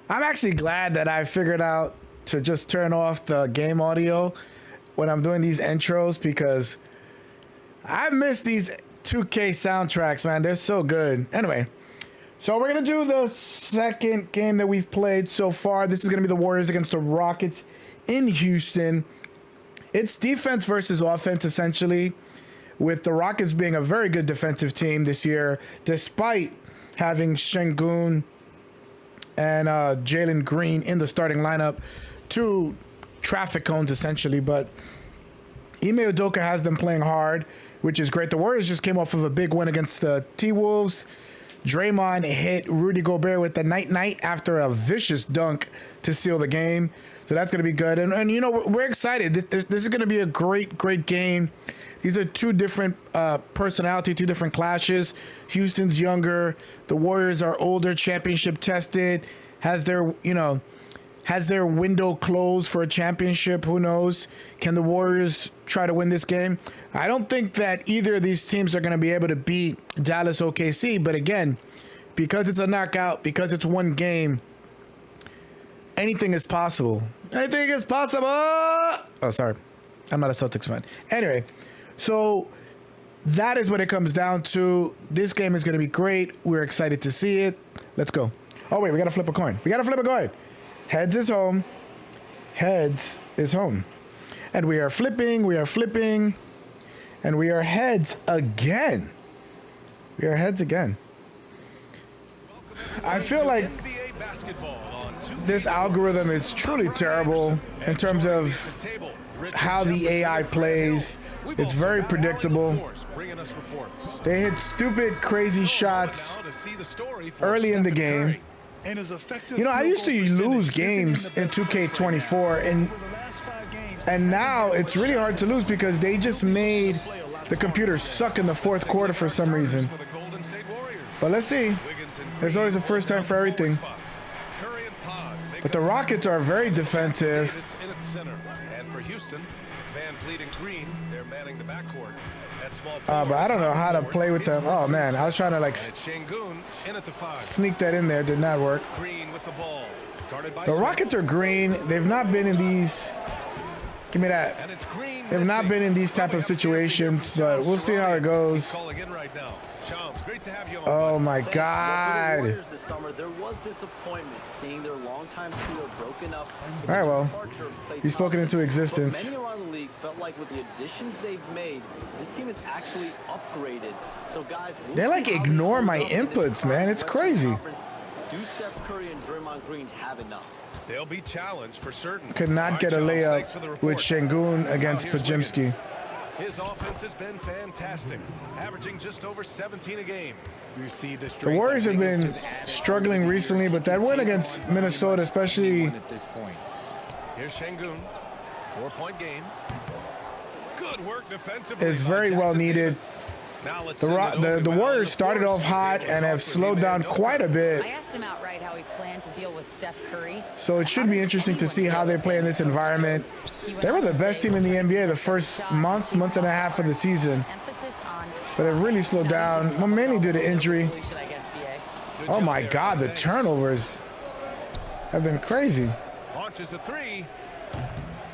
I'm actually glad that I figured out to just turn off the game audio when I'm doing these intros because I miss these 2K soundtracks, man. They're so good. Anyway, so we're going to do the second game that we've played so far. This is going to be the Warriors against the Rockets in Houston. It's defense versus offense, essentially, with the Rockets being a very good defensive team this year, despite having Şengün and Jalen Green in the starting lineup. Two traffic cones, essentially, but Ime Udoka has them playing hard, which is great. The Warriors just came off of a big win against the T-Wolves. Draymond hit Rudy Gobert with the night-night after a vicious dunk to seal the game. So that's going to be good. And you know, we're excited. This is going to be a great game. These are two different personality, two different clashes. Houston's younger. The Warriors are older, championship tested. Has their window closed for a championship. Who knows? Can the Warriors try to win this game? I don't think that either of these teams are going to be able to beat Dallas OKC. But again, because it's a knockout, because it's one game, anything is possible. Anything is possible. Oh, sorry. I'm not a Celtics fan. Anyway, so that is what it comes down to. This game is going to be great. We're excited to see it. Let's go. Oh, wait. We got to flip a coin. Heads is home. Heads is home. And we are flipping. And we are heads again. I feel like this algorithm is truly terrible in terms of how the AI plays. It's very predictable. They hit stupid, crazy shots early in the game. You know, I used to lose games in 2K24, and now it's really hard to lose because they just made the computer suck in the fourth quarter for some reason. But let's see. There's always a first time for everything. But the Rockets are very defensive. But I don't know how to play with them. Oh man, I was trying to like sneak that in there. Did not work. The Rockets are green. They've not been in these. Give me that. They've not been in these type of situations, but we'll see how it goes. Oh my God. All right, well, he's spoken into existence. Many around the league felt like with the additions they've made, this team is actually upgraded. So guys, they like ignore my inputs, man. It's crazy. Do Steph Curry and Draymond Green have enough? They'll be challenged for certain. Could not get a layup with Şengün against Pajimski. His offense has been fantastic, averaging just over 17 a game. You see the Warriors have been struggling recently, but that win against Minnesota, especially. Here's Şengün, 4-point game. Good work defensively. Is very well needed. The Warriors started off hot and have slowed down quite a bit. I asked him outright how he planned to deal with Steph Curry. So it should be interesting to see how they play in this environment. They were the best team in the NBA the first month and a half of the season. But it really slowed down, mainly due to injury. Oh my God, the turnovers have been crazy. Launches a three.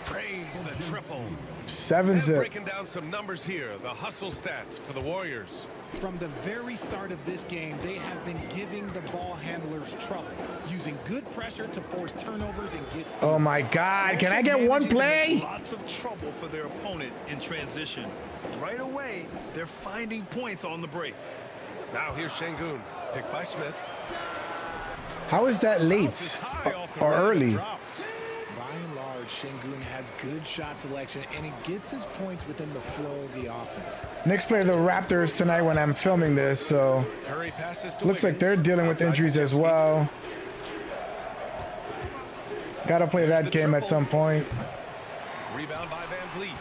Praise the triple. 7-zip. Breaking down some numbers here, the hustle stats for the Warriors. From the very start of this game, they have been giving the ball handlers trouble, using good pressure to force turnovers and get steals. Oh my God, can I get one play? Lots of trouble for their opponent in transition. Right away, they're finding points on the break. Now here's Şengün, picked by Smith. How is that late or early? Şengün has good shot selection, and he gets his points within the flow of the offense. Knicks play the Raptors tonight when I'm filming this, so looks like they're dealing with injuries as well. Gotta play that game at some point. Rebound by Van Vliet.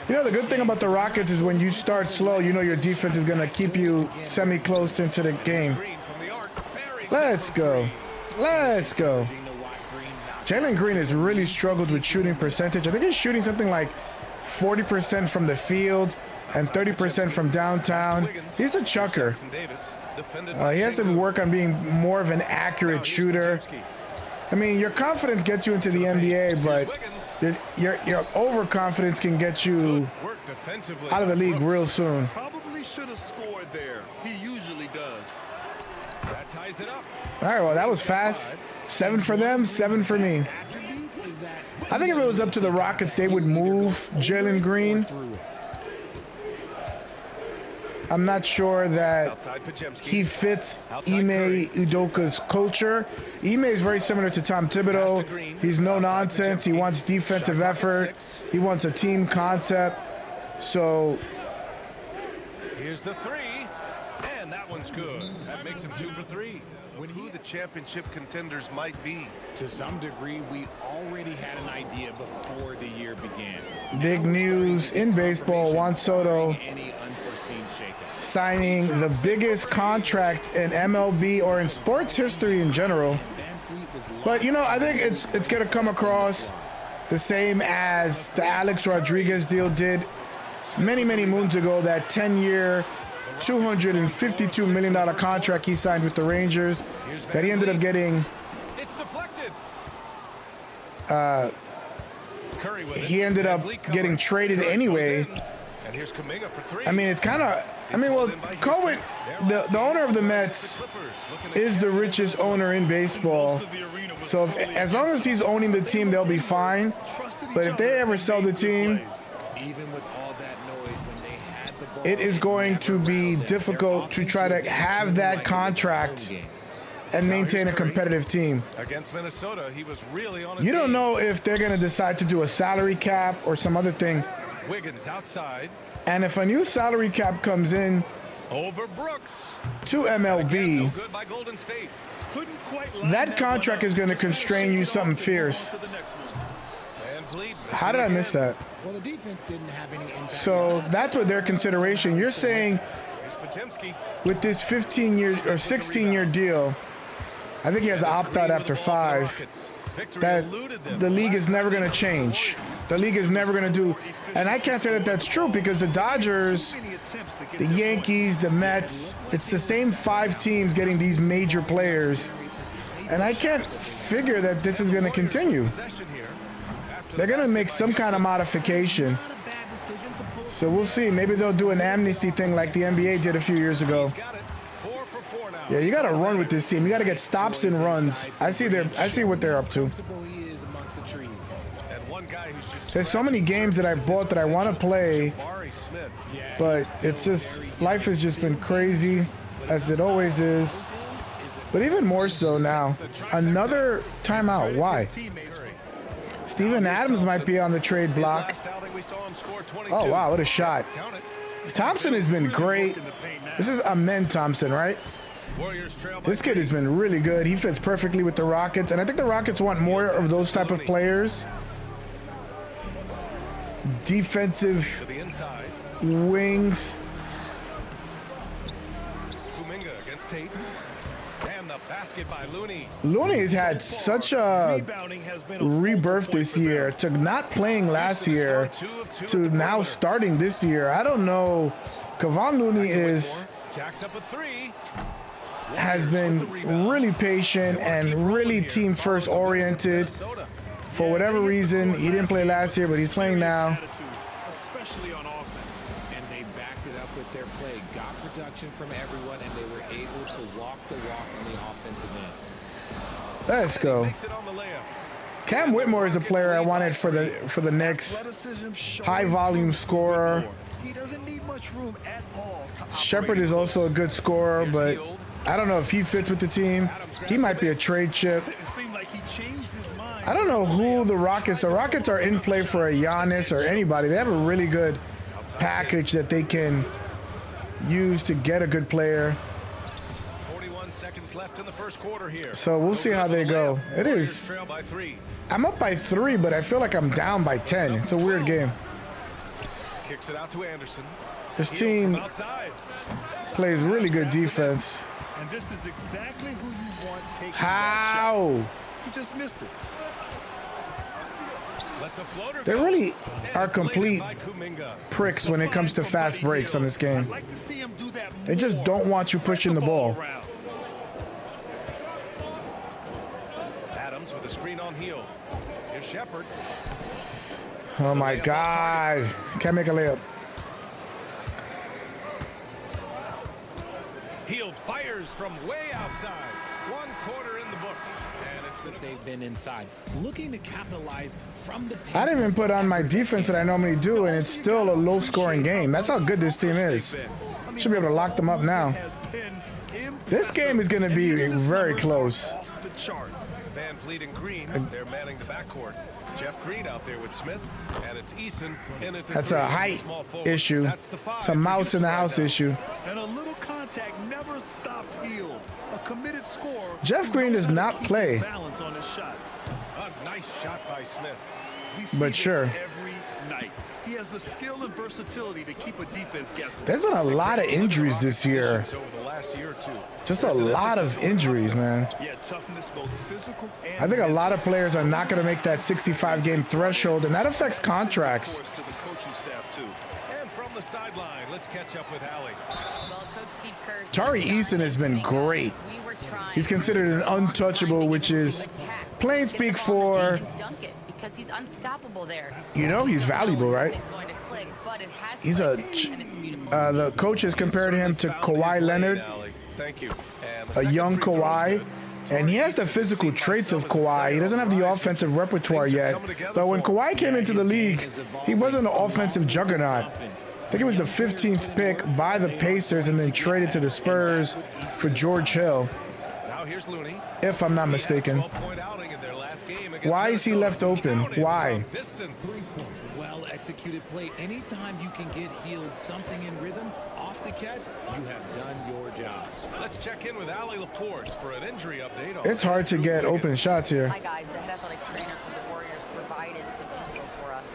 You know, the good thing about the Rockets is when you start slow, you know your defense is gonna keep you semi-close into the game. Let's go. Jalen Green has really struggled with shooting percentage. I think he's shooting something like 40% from the field and 30% from downtown. He's a chucker. He has to work on being more of an accurate shooter. I mean, your confidence gets you into the NBA, but your overconfidence can get you Work defensively. out of the league real soon. Probably should have scored there. He usually does. That ties it up. All right, well, that was fast. 7 for them, 7 for me. Attributes is that I think if it was up to the Rockets, they would move Jalen Green. I'm not sure that Outside Pajemski. he fits Ime Udoka's culture. Ime is very similar to Tom Thibodeau. He's no nonsense. He wants defensive effort. He wants a team concept. So Here's the three, and that one's good. That makes him 2 for 3. Who the championship contenders might be. to some degree we already had an idea before the year began. big news in baseball, Juan Soto Any unforeseen shakeup. signing the biggest contract in MLB or in sports history in general. But, you know, I think it's going to come across the same as the Alex Rodriguez deal did many, many moons ago, that 10-year, $252 million contract he signed with the Rangers that he ended up getting. It's deflected. Curry with it. He ended up Van Vliet getting covered. traded Curry anyway. goes in. And here's Kuminga for 3. I mean, it's kind of, well, Cohen, the owner of the Mets is the richest owner in baseball. So as long as he's owning the team, they'll be fine. But if they ever sell the team, Even with all that noise when they had the ball, it is going to be difficult to try to have that contract and maintain a competitive team. Against Minnesota, he was really on his You don't game. know if they're going to decide to do a salary cap or some other thing. Wiggins outside. And if a new salary cap comes in Over Brooks. to Again, MLB, no good by Golden State. Couldn't quite line that contract one is up. going to Just gonna constrain shake you it something off and move on fierce. to the next one. Van Vliet. How did I miss that? well, the defense didn't have any impact. So that's what their consideration. You're saying Here's Pajemski. with this 15-year or 16-year deal, I think he has to opt out after 5. That the league is never going to change. The league is never going to do. And I can't say that that's true because the Dodgers, Many attempts to get the Yankees, the Mets, it's the same 5 teams getting these major players. And I can't figure that this is going to continue. They're going to make some kind of modification. So we'll see. Maybe they'll do an amnesty thing like the NBA did a few years ago. Got it. 4 for 4 now. Yeah, you got to run with this team. You got to get stops and runs. I see what they're up to. Comfortable he is amongst the trees. And one guy who's just There's so many games that I bought that I want to play, Barry Smith. but it's just life has just been crazy, as it always is. But even more so now. Another timeout. Why? Steven Adams might be on the trade block. Last outing we saw him score 22. Oh wow, what a shot! Count it. Thompson has been great. This is Amen Thompson, right? Warriors trail by This kid has been really good. He fits perfectly with the Rockets, and I think the Rockets want more of those type of players. Defensive to the inside. wings. Kuminga against Tate. And the basket by Looney. Looney has had such a Rebounding has been a rebirth focal this point for year, to not playing last year to now starting this year. I don't know. Kevon Looney Jacks up a 3. has been really patient and really team first oriented. Minnesota. For whatever reason, he didn't play last year, but he's playing now. attitude, especially on offense. And they backed it up with their play, got production from everyone, and they were able to walk the walk on the offensive end. Let's go. Makes it on the layup. Cam Whitmore is a player I wanted for the Knicks. Athleticism showing High volume scorer. He doesn't need much room at all to operate. Shepard is also a good scorer, but I don't know if he fits with the team. He might be a trade chip. It seemed like he changed his mind. I don't know who the Rockets are in play for a Giannis or anybody. They have a really good package that they can use to get a good player. 41 seconds left in the first quarter here. So we'll see how they go. It is. Trail by 3. I'm up by 3, but I feel like I'm down by 10. It's a weird game. Kicks it out to Anderson. This Heels team from outside. plays really good defense. And this is exactly who you want taking that How? shot. He just missed it. Lets a floater They go. really And are it's complete laid by Kuminga. pricks when it comes to fast breaks on this game. I'd like to see him do that They just more. don't want you Spread pushing the ball. around. Adams with a screen on Heel. Here's Shepard. Oh my God. Can't make a layup. Heel fires from way outside. 1 quarter in the books. And it's That they've been inside, looking to capitalize from the paint. I didn't even put on my defense that I normally do, and it's still a low-scoring game. That's how good this team is. Should be able to lock them up now. This game is going to be very close. Off the chart. Van Fleet and Green. They're manning the backcourt. Jeff Green out there with Smith, and it's Eason in at the That's three. a height Small forward. issue. That's the 5. It's a mouse in the house issue. And a little contact never stopped Hill. A committed scorer. Jeff Green does not play. Balance on his shot. A nice shot by Smith. We see But this sure. every night. He has the skill and versatility to keep a defense guessing. There's been a lot of injuries this year. Over the last year or two. Just a lot of injuries, man. Yeah, toughness, both physical and I think a mental. lot of players are not going to make that 65-game threshold, and that affects contracts. To the coaching staff too. And from the sideline, let's catch up with Allie. Well, Coach Steve Kerr. Tari Eason has been great. We were trying He's considered an untouchable, which is plain speak for, dunk it because he's unstoppable there. you know, he's valuable, right? It's going to click, but it has He's a, clicked, and it's beautiful. the coach has compared him to Kawhi Leonard, Thank you. And the a second young free throw is Think good. And he has the physical traits of Kawhi. He doesn't have the offensive repertoire yet. But when Kawhi came into the league, he wasn't an offensive juggernaut. I think it was the 15th pick by the Pacers and then traded to the Spurs for George Hill, Now here's Looney. if I'm not mistaken. 12-point outing in their last game against Why is he Minnesota. left open? Counted Why? from distance. Well executed play. Anytime you can get Healed something in rhythm off the catch, you have done your job. Let's check in with Allie LaForce for an injury update. On It's hard to get open shots here. Hi guys, the head athletic trainer for the Warriors provided some info for us.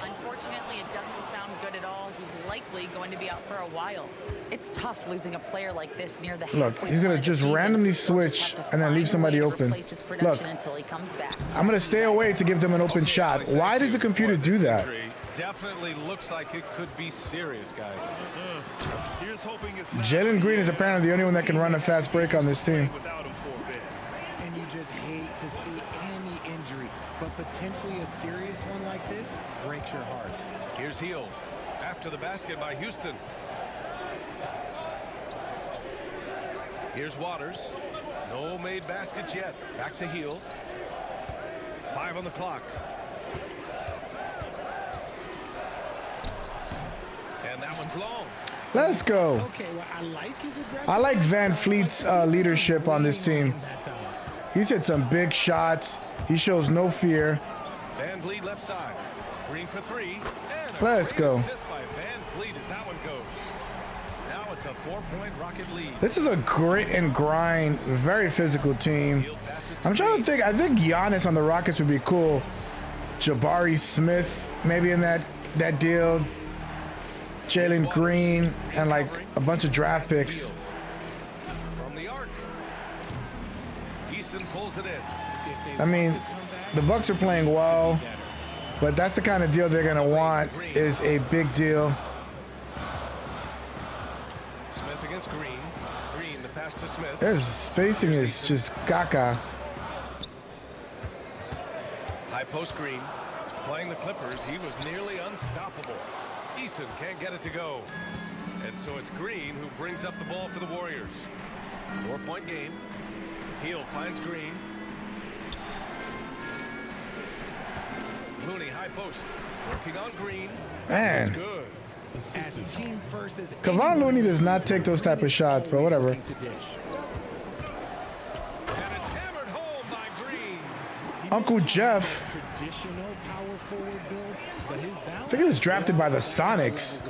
Unfortunately, it doesn't sound good at all. He's likely going to be out for a while. It's tough losing a player like this near the Look, halfway he's gonna point of the just season. randomly They'll just switch have to and then leave find a somebody way to open. replace his production Look, until he comes back. I'm going to stay away to give them an open shot. Why does the computer do that? Definitely looks like it could be serious, guys. Here's hoping it's not Jalen Green is apparently the only one that can run a fast break on this team. without him for a bit. And you just hate to see any injury, but potentially a serious one like this breaks your heart. Here's Heel. After the basket by Houston. Here's Waters. No made baskets yet. Back to Heel. 5 on the clock. And that one's long. Let's go. Okay, well, I like his aggressive. I like Van Fleet's leadership on this team. He's hit some big shots. He shows no fear. Van Vliet left side. Green for 3. And a Let's great go. assist by Van Vliet as that one goes. Now it's a 4-point Rocket lead. This is a grit and grind, very physical team. I'm trying to think. I think Giannis on the Rockets would be cool. Jabari Smith, maybe in that deal. Jalen Green and like a bunch of draft picks. From the arc. Eason pulls it in. I mean, the Bucks are playing well, but that's the kind of deal they're gonna want is a big deal. Smith against Green. Green, the pass to Smith. Their spacing is just caca. High post Green. Playing the Clippers, he was nearly unstoppable. Eason can't get it to go. And so it's Green who brings up the ball for the Warriors. 4-point game. Heel finds Green. Looney, high post. Working on Green. That's Man, good. As team first as Kevon Looney does not take those type of shots, but whatever. And it's hammered home by Green. Uncle Jeff, Traditional power forward build, but his balance I think he was drafted by the Sonics.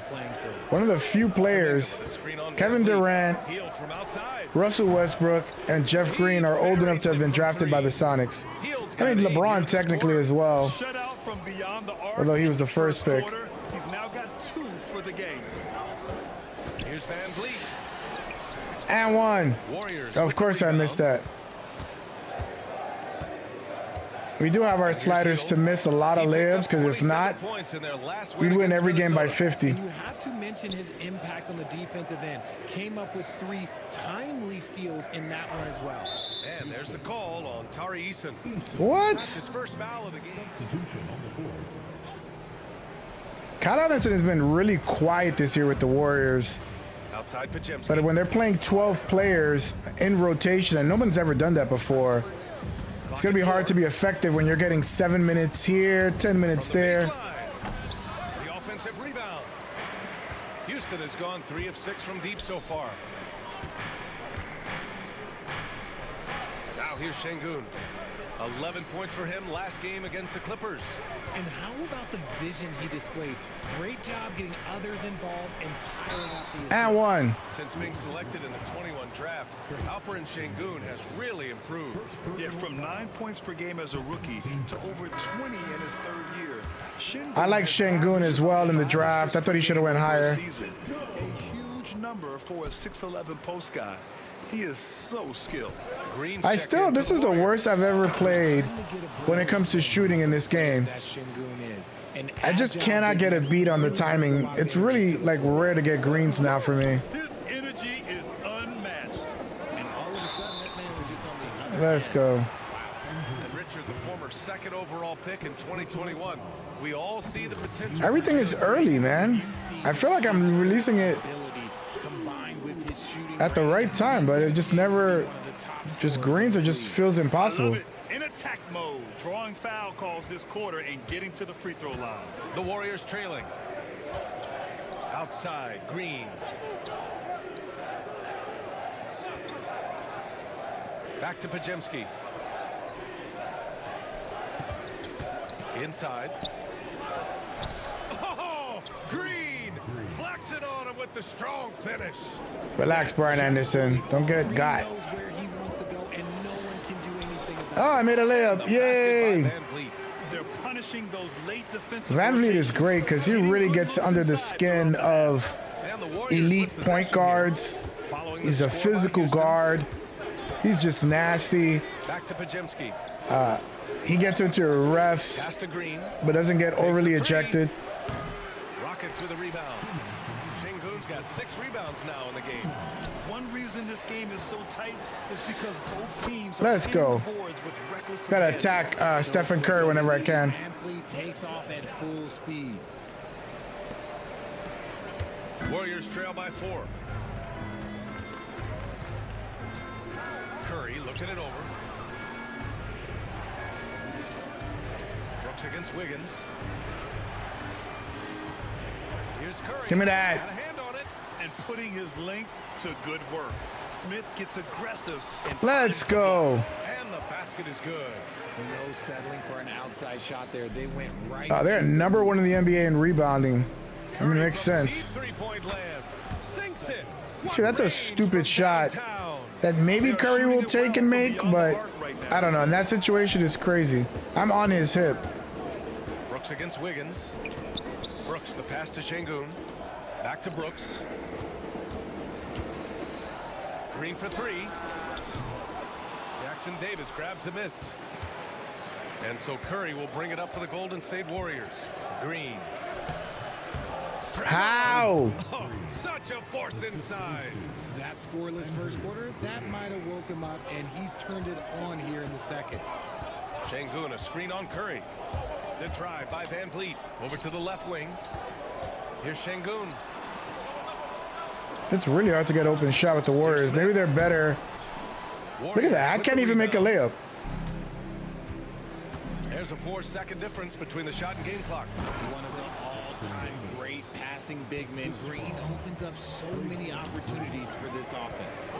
One of the few players, Kevin Durant, Heel from outside. Russell Westbrook, and Jeff Green are old enough to have been drafted by the Sonics. I mean, LeBron technically as well, Shut out from beyond the arc. although he was the first pick. Quarter. He's now got 2 for the game. Here's Van Vliet. And one. Warriors. Of course I missed that. We do have our sliders to miss a lot of layups, because if not, we'd win every game by 50. And you have to mention his impact on the defensive end. Came up with 3 timely steals in that one as well. And There's the call on Tari Eason. What? That's his first foul of the game. Kyle Anderson has been really quiet this year with the Warriors. Outside Pajemski. But when they're playing 12 players in rotation, and no one's ever done that before, it's going to be hard to be effective when you're getting 7 minutes here, 10 minutes there. The offensive rebound. Houston has gone 3 of 6 from deep so far. Now here's Şengün. 11 points for him last game against the Clippers. And how about the vision he displayed? Great job getting others involved and piling up the assists. And one. Since being selected in the 21 draft, Alperen Şengün has really improved. Yeah, from 9 points per game as a rookie to over 20 in his third year. I like Şengün as well in the draft. I thought he should have went higher. A huge number for a 6'11" post guy. He is so skilled. This is the worst I've ever played when it comes to shooting in this game. I just cannot get a beat on the timing. It's really like rare to get greens now for me. His energy is unmatched. And all of a sudden, that man was just on the Let's go. And Richard, the former second overall pick in 2021. We all see the potential. Everything is early, man. I feel like I'm releasing it at the right time, but it just never, just greens, it just feels impossible. In attack mode, drawing foul calls this quarter and getting to the free throw line. The Warriors trailing. Outside, Green. Back to Pajemski. Inside. Oh, Green flexing on him with the strong finish. Relax, Brian Anderson. Don't get got. Oh, I made a layup. Yay. They're punishing those late defensive. Van Vliet is great because he really gets under the skin of elite point guards. He's a physical guard. He's just nasty. Back to Pajemski. He gets into refs, but doesn't get overly ejected. Rockets with a rebound. Şengün's got 6 rebounds now in the game. One reason this game is so tight is because both teams are Let's go. Gotta attack Stephen Curry whenever I can. Takes off at full speed. Warriors trail by 4. Curry looking it over. Brooks against Wiggins. Here's Curry. Give me that. Got a hand on it. And putting his length to good work. Smith gets aggressive. And Let's go. And the basket is good. No settling for an outside shot there. They went right. They're number 1 in the NBA in rebounding. I mean, it makes sense. Three-point land. Sinks it. See, that's a stupid shot that maybe Curry will take and make, but I don't know. In that situation, it's crazy. I'm on his hip. Brooks against Wiggins. Brooks, the pass to Şengün. Back to Brooks. Green for 3. Jackson Davis grabs the miss. And so Curry will bring it up for the Golden State Warriors. Green. How? Oh, such a force inside. That scoreless first quarter, that might have woke him up, and he's turned it on here in the second. Şengün, a screen on Curry. The drive by Van Vliet. Over to the left wing. Here's Şengün. It's really hard to get open shot with the Warriors. Maybe they're better. Look at that. I can't even make a layup. There's a 4-second difference between the shot and game clock. One of the all-time great passing big men. Green opens up so many opportunities for this offense.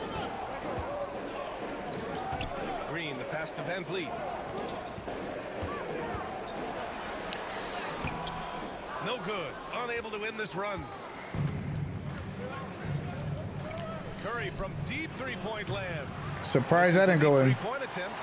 Green, the pass to Van Vliet. No good. Unable to win this run. Curry from deep three-point land. Surprised I didn't go in. Three-point attempt.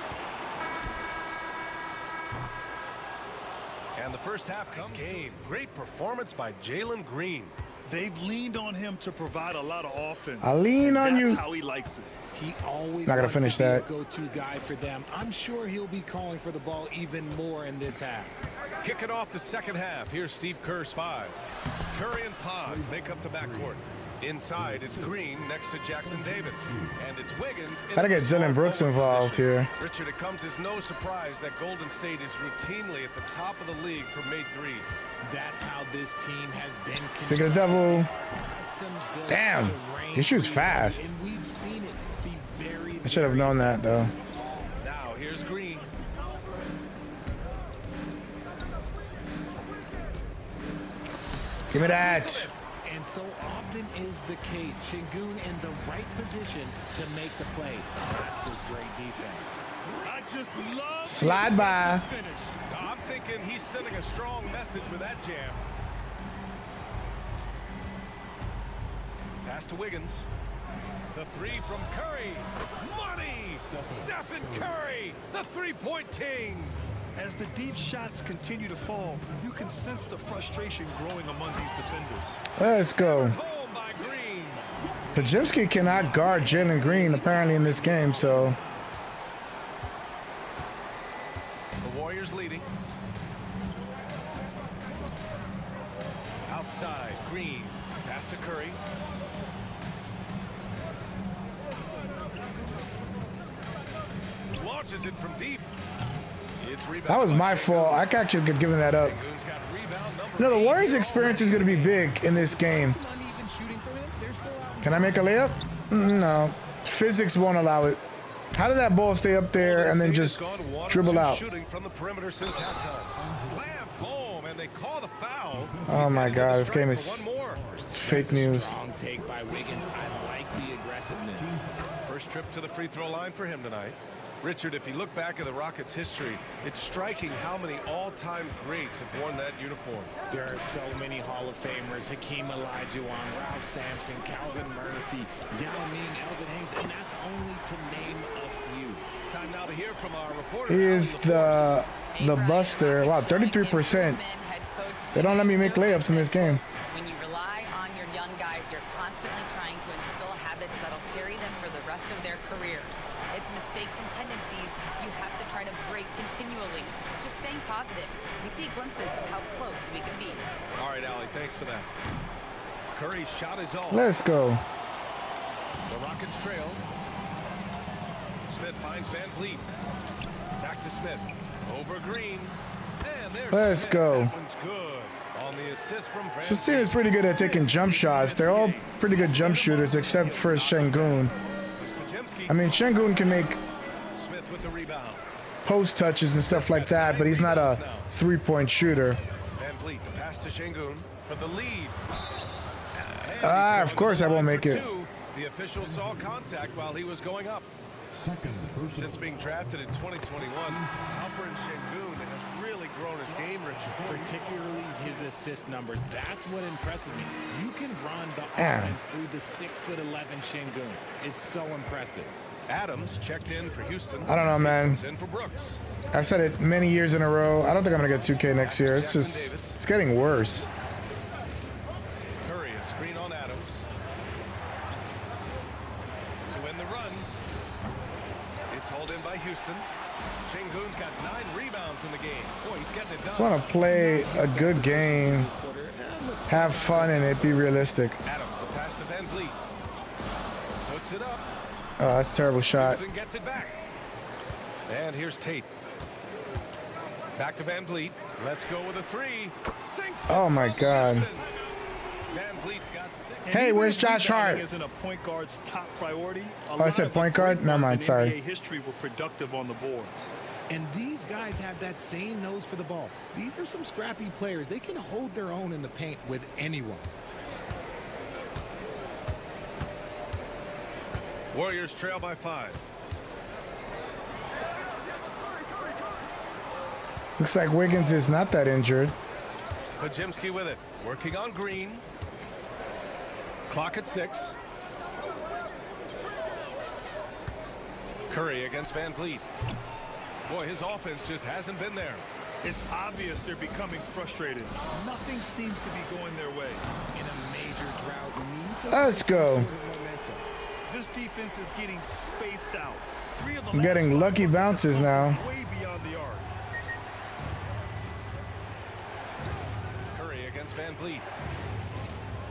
And the first half comes game. Great performance by Jalen Green. They've leaned on him to provide a lot of offense. I lean on you. That's how he likes it. He always Not gonna wants finish to be that. a go-to guy for them. I'm sure he'll be calling for the ball even more in this half. Kicking off the second half. Here's Steve Kerr's 5. Curry and Pods make up the backcourt. Inside, it's Green next to Jackson Davis. And it's Wiggins. Gotta get Dylan Brooks involved here. Richard, it comes as no surprise that Golden State is routinely at the top of the league for made threes. That's how this team has been. Speaking of devil, Custom-built damn, to he rain shoots threes, fast. and we've seen it be very, I should have known that though. Now, here's Green. Give me that. And so often is the case. Şengün in the right position to make the play. That's just great defense. I just love Slide by. finish. I'm thinking he's sending a strong message with that jam. Pass to Wiggins. The three from Curry. Money! Stephen Curry, the three-point king. As the deep shots continue to fall, you can sense the frustration growing among these defenders. Let's go. Home by Green. Podziemski cannot guard Jalen Green apparently in this game, so The Warriors leading. Outside, Green. Pass to Curry. Launches it from deep. It's rebound that was by my Şengün. fault. I actually could have given that up. Şengün's got rebound number You know, the 8. Warriors experience is going to be big in this game. Some uneven shooting from him. They're still out. Can I make a layup? No. Physics won't allow it. How did that ball stay up there and then just dribble out? Shooting from the perimeter since halftime. Slam home, and they call the foul. Oh my God, this game For is one more. it's fake news. Strong take by Wiggins. I like the aggressiveness. First trip to the free throw line for him tonight. Richard, if you look back at the Rockets' history, it's striking how many all-time greats have worn that uniform. There are so many Hall of Famers. Hakeem Olajuwon, Ralph Sampson, Calvin Murphy, Yao Ming, Elvin Hayes, and that's only to name a few. Time now to hear from our reporter. He is the buster. Wow, 33%. They don't let me make layups in this game. When you rely on your young guys, you're constantly trying to instill habits that'll carry them for the rest of their careers. It's mistakes and tendencies you have to try to break continually. Just staying positive. We see glimpses of how close we can be. All right, Allie, thanks for that. Curry's shot is off. Let's go. The Rockets trail. Smith finds Van Vliet. Back to Smith. Over Green. And there's Let's Smith. go. That one's good. On the assist from Van This team is pretty good at taking jump shots. They're all pretty good jump shooters except for Şengün. I mean, Şengün can make Smith with the rebound. post touches and stuff like that, but he's not a three-point shooter. Van Vliet, the pass to Şengün for the lead. And Ah, he's of going course to I the won't line make for it. two. The official saw contact while he was going up. Since being drafted in 2021, Alperen Şengün has really grown his game, Richard. Particularly his assist numbers. That's what impresses me. You can run the Damn. offense through the 6'11" Şengün. It's so impressive. Adams checked in for Houston. I don't know, man. Comes in for Brooks. I've said it many years in a row. I don't think I'm gonna get 2K next year. It's just, it's getting worse. Curry, a screen on Adams. To win the run. It's hauled in by Houston. Şengün's got 9 rebounds in the game. Boy, he's getting it Just done. want to play a good game, have fun in it, be realistic. Adams, the pass to Van Vliet. Puts it up. Oh, that's a terrible shot. Houston gets it back. And here's Tate. Back to Van Vliet. Let's go with a 3. Sinks it Oh my from God. distance. Van Vliet's got 6. And Hey, even where's if Josh rebounding Hart? Isn't a point guard's top priority. I said point guard? Never mind, sorry. NBA history were productive on the boards. And these guys have that same nose for the ball. These are some scrappy players. They can hold their own in the paint with anyone. Warriors trail by 5. Looks like Wiggins is not that injured. Podziemski with it. Working on Green. Clock at 6. Curry against Van Vliet. Boy, his offense just hasn't been there. It's obvious they're becoming frustrated. Nothing seems to be going their way. In a major drought, need to Let's go. some sort of momentum. This defense is getting spaced out. 3 of the I'm last getting 5 lucky points have bounces come now. Way beyond the arc. Curry against Van Vliet.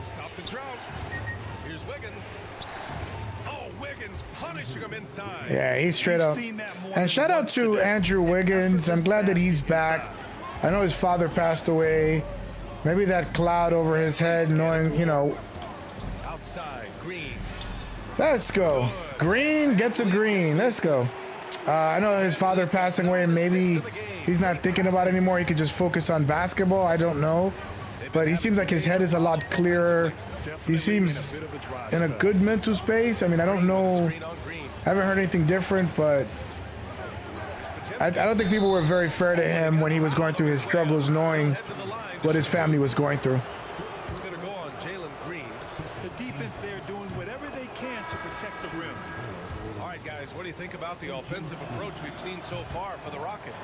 To stop the drought. punishing him inside. Yeah, he's straight up. And shout out to Andrew Wiggins. I'm glad that he's back. I know his father passed away. Maybe that cloud over his head, knowing, you know. Outside, Green. Let's go. Green gets a green. Let's go. I know his father passing away. Maybe he's not thinking about it anymore. He could just focus on basketball. I don't know. But he seems like his head is a lot clearer. He seems in a good mental space. I mean, I don't know. I haven't heard anything different, but I don't think people were very fair to him when he was going through his struggles, knowing what his family was going through. It's going to go on Jalen Green. The defense there doing whatever they can to protect the rim. All right, guys, what do you think about the offensive approach we've seen so far for the Rockets?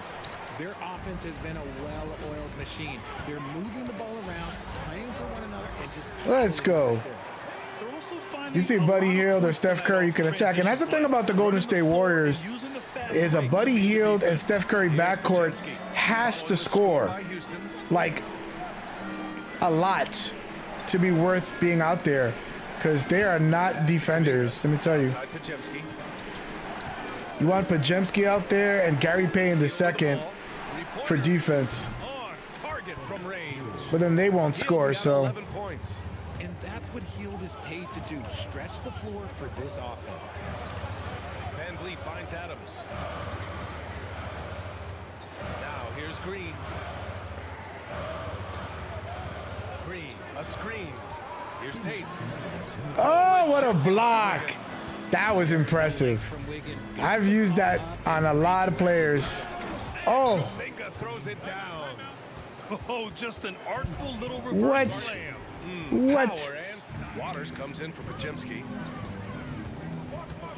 Their offense has been a well-oiled machine. They're moving the ball around, playing for one another, and just... Let's go. They're also finding You see Buddy Hield or Steph Curry, you can attack. And that's the thing about the Golden State Warriors, is a Buddy Hield and Steph Curry backcourt has to score like a lot to be worth being out there, because they are not defenders. Let me tell you. You want Pajemski out there and Gary Payton the second for defense, but then they won't score. So And that's what Hield is paid to do, stretch the floor for this offense. Van Vliet finds Adams. Now here's Green. Green, a screen. Here's Tate. oh, what a block. That was impressive. I've used that on a lot of players. Oh, Minga throws it down. Oh, just an artful little reverse what? slam. What? Power and Waters comes in for Pajemski.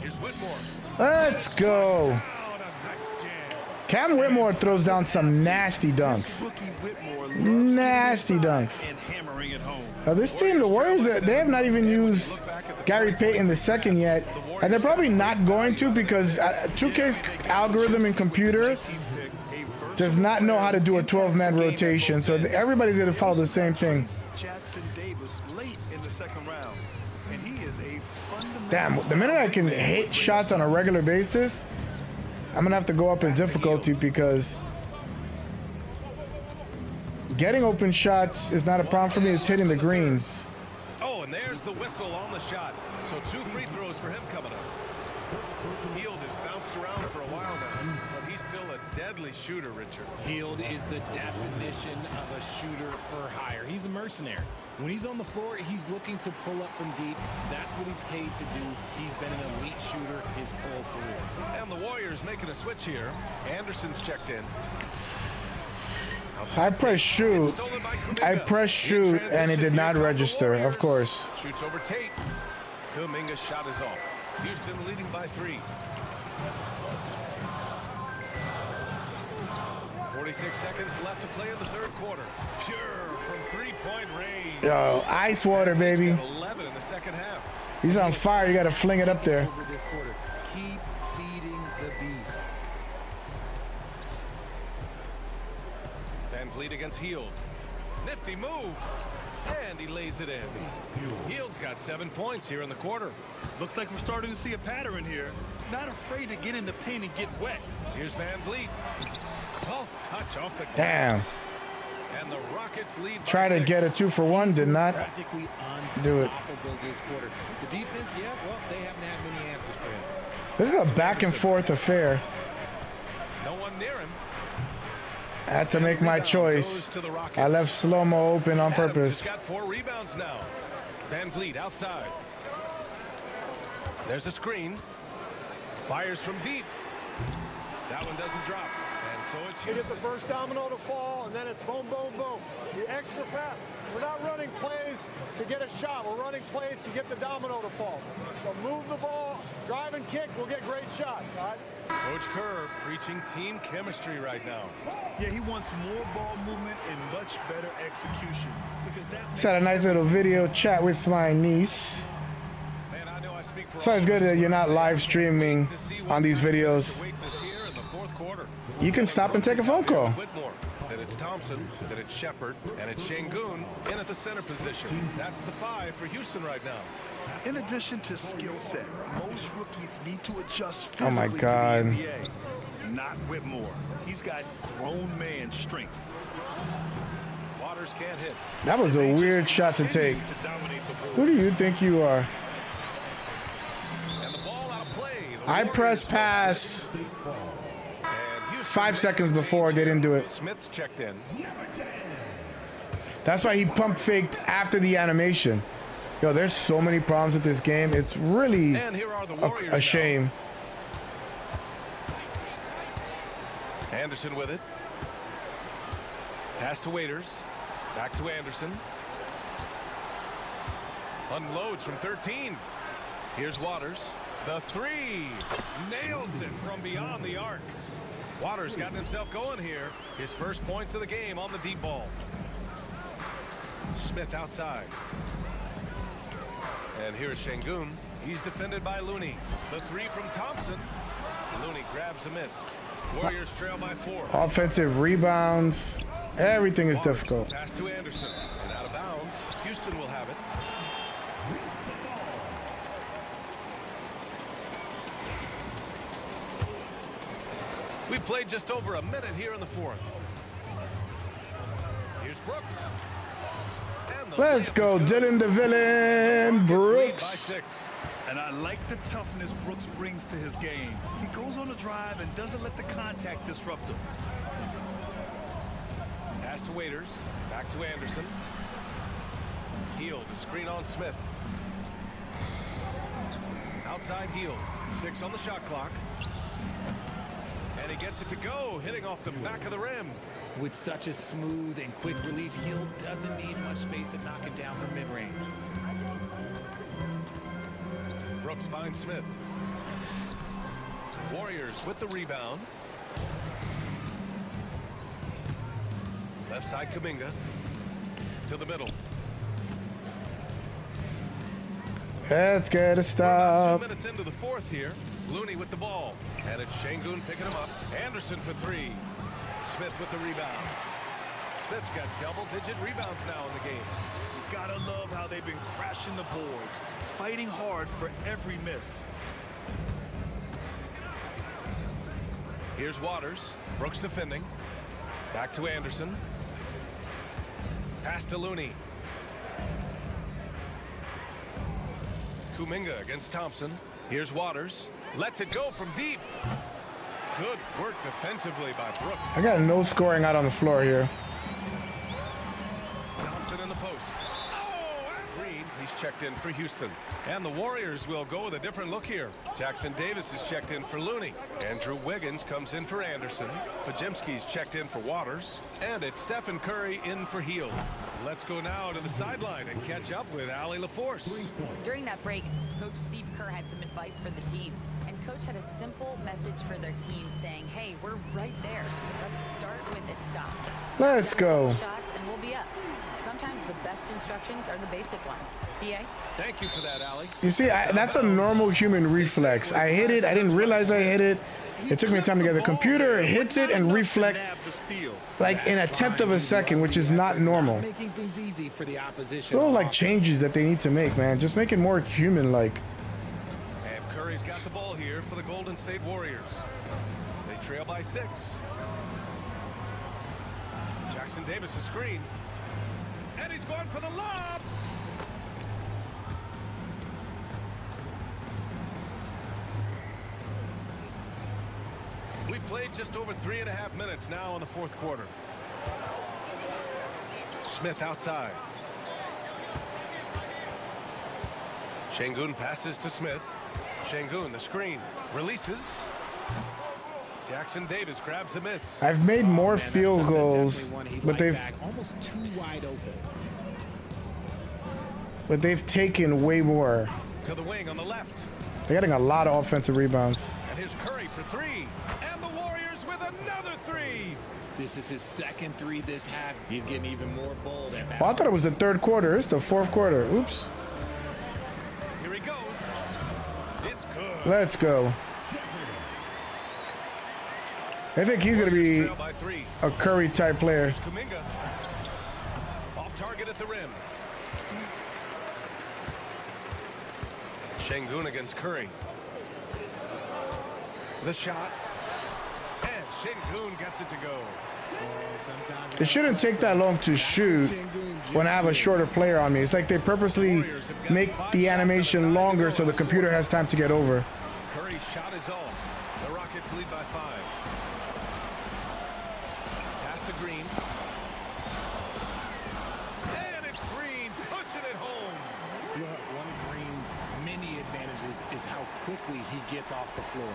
Here's Whitmore. Let's go. Oh, a nice jam. Cam Whitmore throws down some nasty dunks. Rookie Whitmore loves Nasty to get dunks. inside and hammering it home. Now this team, the Warriors, they have not even used Gary Payton the second yet, and they're probably not going to, because 2K's algorithm and computer does not know how to do a 12-man rotation, so everybody's going to follow the same thing. Jackson Davis late in the second round, and he is a fundamental. Damn, the minute I can hit shots on a regular basis, I'm going to have to go up in difficulty, because getting open shots is not a problem for me. It's hitting the greens. Oh, and there's the whistle on the shot. So 2 free throws for him coming up. Hield has bounced around for a while now, but he's still a deadly shooter, Richard. Hield is the definition of a shooter for hire. He's a mercenary. When he's on the floor, he's looking to pull up from deep. That's what he's paid to do. He's been an elite shooter his whole career. And the Warriors making a switch here. Anderson's checked in. I press shoot. I press shoot, and it did not register, of course. Shoots over Tate. Kuminga's shot is off. Houston leading by 3. 46 seconds left to play in the third quarter. Pure from 3-point range. Yo, ice water, baby. 11 in the second half. He's on fire. You got to fling it up there. Over this quarter, keep feeding the beast. Van Vliet against Hield. Nifty move. And he lays it in. Hield's got 7 points here in the quarter. Looks like we're starting to see a pattern here. Not afraid to get in the paint and get wet. Here's Van Vliet. Soft touch off the glass. Damn. And the Rockets lead by Try to 6. get a 2-for-1. Did not Practically do it. unstoppable this quarter. The defense, yeah, well, they haven't had many answers for him. This is a back and forth affair. No one near him. I had to make my Rebound choice. goes to the Rockets. I left slow-mo open on Adams purpose. has got 4 rebounds now. Van Vliet outside. There's a screen. Fires from deep. That one doesn't drop. And so it's You Houston. get the first domino to fall, and then it's boom, boom, boom. The extra pass. We're not running plays to get a shot. We're running plays to get the domino to fall. So move the ball, drive and kick, we'll get great shots, all right? Coach Kerr preaching team chemistry right now. Yeah, he wants more ball movement and much better execution. Because that Just had a nice little video chat with my niece. Man, I know I speak for So it's all good of us. that you're not live streaming To see what on these videos. awaits us here in the fourth quarter. You can stop and take a phone call. Whitmore. Then it's Thompson. Then it's Shepard. And it's Şengün in at the center position. That's the 5 for Houston right now. In addition to skill set, most rookies need to adjust Oh my physically God. to the NBA. Not Whitmore. He's got grown man strength. Waters can't hit. That was a They just weird shot to take. continue to dominate the board. Who do you think you are? And the ball out of play. The I Warriors pressed go ahead. pass And Houston 5 makes seconds the before. change They didn't do here. it. Smith's checked in. That's why he pump faked after the animation. Yo, there's so many problems with this game. It's really And here are the Warriors a shame. now. Anderson with it. Pass to Waiters. Back to Anderson. Unloads from 13. Here's Waters. The three. Nails it from beyond the arc. Waters got himself going here. His first points of the game on the deep ball. Smith outside. And here's Şengün. He's defended by Looney. The three from Thompson. Looney grabs a miss. Warriors trail by 4. Offensive rebounds. Everything is Waters, difficult. Pass to Anderson. And out of bounds. Houston will have it. We've played just over a minute here in the fourth. Here's Brooks. And the Let's layup go, is good. Dylan the Villain Rockets lead by Brooks. 6. And I like the toughness Brooks brings to his game. He goes on a drive and doesn't let the contact disrupt him. Pass to Waiters. Back to Anderson. Heel to screen on Smith. Outside heel. 6 on the shot clock. And he gets it to go, hitting off the back of the rim. With such a smooth and quick release, Hill doesn't need much space to knock it down from mid-range. Brooks finds Smith. Warriors with the rebound. Left side Kuminga. To the middle. Let's get a We're about stop. 2 minutes into the fourth here. Looney with the ball. And it's Şengün picking him up. Anderson for 3. Smith with the rebound. Smith's got double-digit rebounds now in the game. You gotta love how they've been crashing the boards, fighting hard for every miss. Here's Waters. Brooks defending. Back to Anderson. Pass to Looney. Kuminga against Thompson. Here's Waters. Lets it go from deep. Good work defensively by Brooks. I got no scoring out on the floor here. Thompson in the post. Oh, and Green. He's checked in for Houston. And the Warriors will go with a different look here. Jackson Davis is checked in for Looney. Andrew Wiggins comes in for Anderson. Pajemski's checked in for Waters. And it's Stephen Curry in for Hield. Let's go now to the sideline and catch up with Allie LaForce. During that break, Coach Steve Kerr had some advice for the team. And Coach had a simple message for their team saying, hey, we're right there. Let's start with a stop. Let's go. Shots and we'll be up. Sometimes the best instructions are the basic ones. BA? Thank you for that, Allie. You see, that's a normal human reflex. I hit it. I didn't realize I hit it. It took me time to get the computer, hits it, and reflect like in a tenth of a second, which is not normal. Making things easy for the opposition. Still like changes that they need to make, man. Just make it more human-like. And Curry's got the ball here for the Golden State Warriors. They trail by 6. Jackson Davis a screen. And he's going for the lob. We've played just over 3.5 minutes now in the fourth quarter. Smith outside. Şengün passes to Smith. Şengün, the screen. Releases. Jackson Davis grabs a miss. I've made more Man, that's field something goals, definitely one he'd but like they've back. Almost too wide open. taken way more. To the wing on the left. They're getting a lot of offensive rebounds. And here's Curry for 3. And the Warriors with another 3. This is his second 3 this half. He's getting even more bold at that. Oh, I thought it was the third quarter. It's the fourth quarter. Oops. Here he goes. It's good. Let's go. I think he's going to be Trail by 3. a Curry type player. Kuminga. Off target at the rim. Şengün against Curry. The shot. And Şengün gets it to go. It shouldn't take that long to shoot when I have a shorter player on me. It's like they purposely make the animation longer so the computer has time to get over. Curry's shot is off. The Rockets lead by 5. Pass to Green. And it's Green pushing it home. One of Green's many advantages is how quickly he gets off the floor.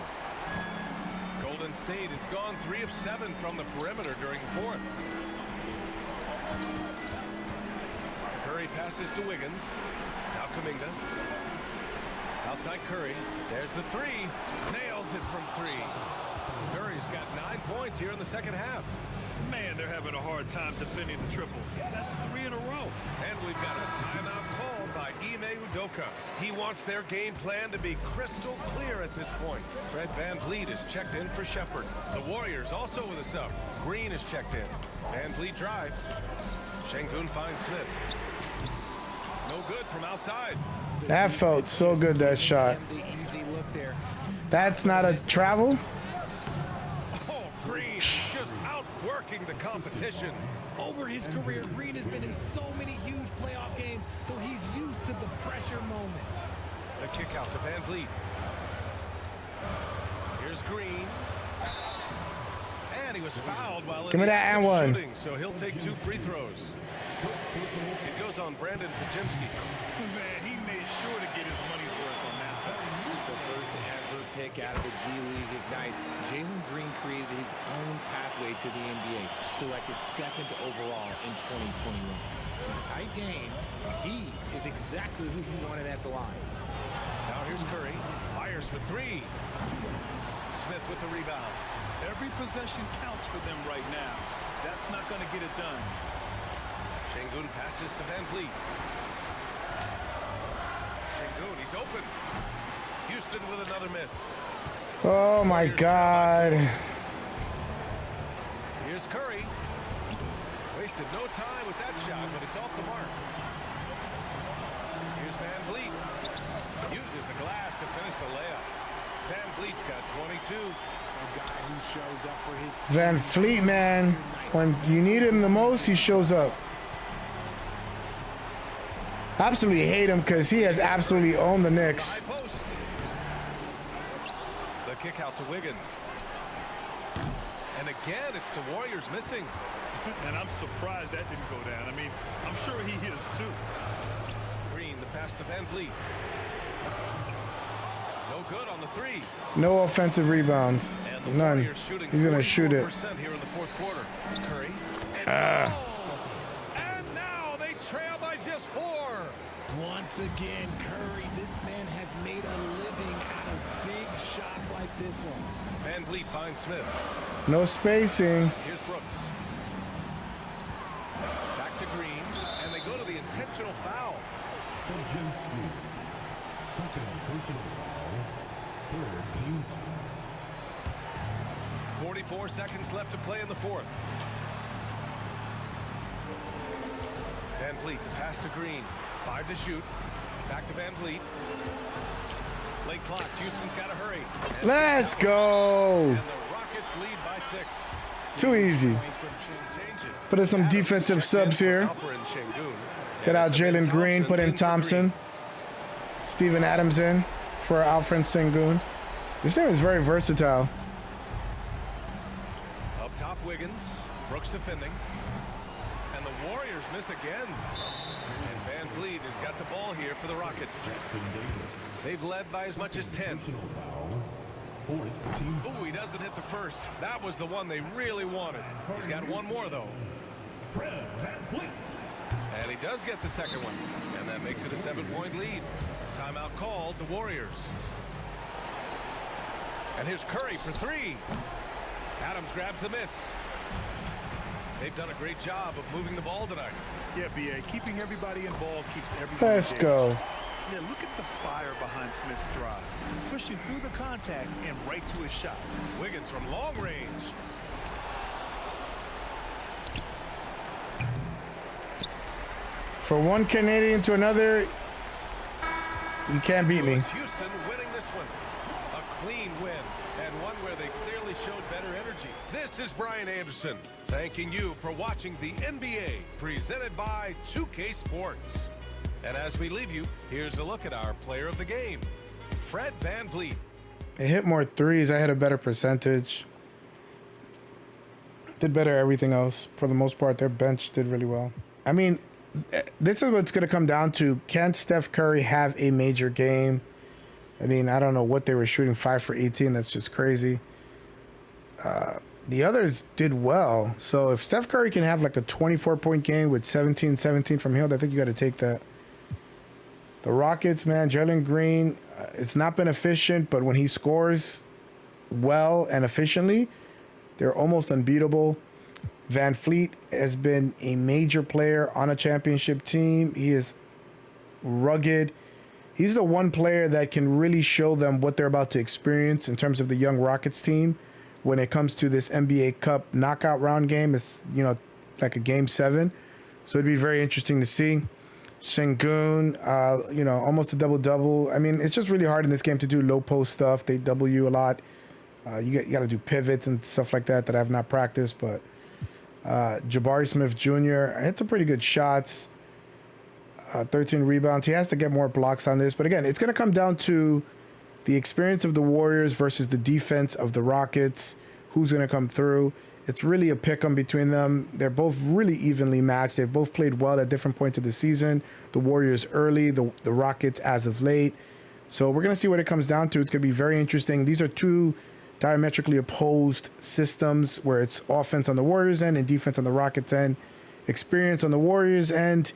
Golden State has gone 3 of 7 from the perimeter during the 4th. Curry passes to Wiggins. Now Kuminga. Outside Curry. There's the 3. Nails it from 3. Curry's got 9 points here in the second half. Man, they're having a hard time defending the triple. That's 3 in a row. And we've got a timeout called by Ime Udoka. He wants their game plan to be crystal clear at this point. Fred VanVleet is checked in for Shepherd. The Warriors also with a sub. Green is checked in. VanVleet drives. Şengün finds Smith. No good from outside. That felt so good, that shot. That's not a travel? Oh, Green just outworking the competition. Over his career, Green has been in so many huge playoff games, so he's used to the pressure moment. The kick out to VanVleet. Here's Green. And he was fouled while Give me that and one. shooting, so he'll take 2 free throws. It goes on Brandon Pajemski. Man, he made sure to get his money's worth on that. The first ever pick out of the G League Ignite, Jalen Green created his own pathway to the NBA, selected 2nd overall in 2021. In a tight game, he is exactly who he wanted at the line. Now here's Curry. Fires for 3. Smith with the rebound. Every possession counts for them right now. That's not going to get it done. Şengün passes to VanVleet. Şengün, he's open. Houston with another miss. Oh my God. Here's Curry. Wasted no time with that shot, but it's off the mark. Here's VanVleet. Uses the glass to finish the layup. VanVleet's got 22. A guy who shows up for his team. Van Fleet, man. When you need him the most, he shows up. Absolutely hate him because he has absolutely owned the Knicks. High post. The kick out to Wiggins. And again, it's the Warriors missing. And I'm surprised that didn't go down. I mean, I'm sure he is too. Green, the pass to VanVleet. No good on the 3. No offensive rebounds. And the None. Warriors shooting He's going to shoot it. 44% here in the 4th quarter. Curry. And now they trail by just 4. Once again, Curry, this man has made a living out of big shots like this one. VanVleet finds Smith. No spacing. Here's Brooks. Back to Green, and they go to the intentional foul. 44 seconds left to play in the 4th. VanVleet, the pass to Green. 5 to shoot. Back to VanVleet. Late clock. Houston's got to hurry. And Let's go. And the Rockets lead by 6. Too easy. Changes. Put in some defensive subs here. Get out Jalen Green. Put in Thompson. Steven Adams in for Alfred Sengun. This team is very versatile. Up top, Wiggins. Brooks defending. And the Warriors miss again. And VanVleet has got the ball here for the Rockets. They've led by as much as 10. Ooh, he doesn't hit the first. That was the one they really wanted. He's got one more, though. And he does get the second one. And that makes it a 7-point lead. Timeout called, the Warriors. And here's Curry for 3. Adams grabs the miss. They've done a great job of moving the ball tonight. Yeah, B.A. Keeping everybody involved keeps everybody Let's engaged. go. Yeah, look at the fire behind Smith's drive. Pushing through the contact and right to his shot. Wiggins from long range. For one Canadian to another, You can't beat me. Houston winning this one. A clean win, and one where they clearly showed better energy. This is Brian Anderson, thanking you for watching the NBA, presented by 2K Sports. And as we leave you, here's a look at our player of the game, Fred VanVleet. They hit more threes. I had a better percentage. Did better everything else. For the most part, their bench did really well. I mean, this is what's going to come down to. Can Steph Curry have a major game? I mean, I don't know what they were shooting, 5 for 18. That's just crazy. The others did well. So if Steph Curry can have like a 24-point game with 17 from Hill, I think you got to take that. The Rockets, man, Jalen Green, it's not been efficient, but when he scores well and efficiently, they're almost unbeatable. VanVleet has been a major player on a championship team. He is rugged. He's the one player that can really show them what they're about to experience in terms of the young Rockets team when it comes to this NBA Cup knockout round game. It's, you know, like a game 7. So it'd be very interesting to see. Sengun, you know, almost a double-double. I mean, it's just really hard in this game to do low post stuff. They double you a lot. You got to do pivots and stuff like that I've not practiced. But Jabari Smith Jr. hit some pretty good shots. 13 rebounds. He has to get more blocks on this. But again, it's going to come down to the experience of the Warriors versus the defense of the Rockets. Who's going to come through? It's really a pick 'em between them. They're both really evenly matched. They've both played well at different points of the season. The Warriors early, the Rockets as of late. So we're going to see what it comes down to. It's going to be very interesting. These are two diametrically opposed systems where it's offense on the Warriors end and defense on the Rockets end. Experience on the Warriors end,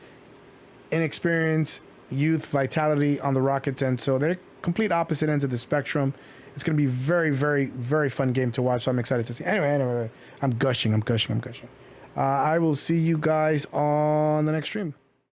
inexperience, youth, vitality on the Rockets end. So they're complete opposite ends of the spectrum. It's going to be very, very, very fun game to watch. So I'm excited to see. Anyway, I'm gushing. I will see you guys on the next stream.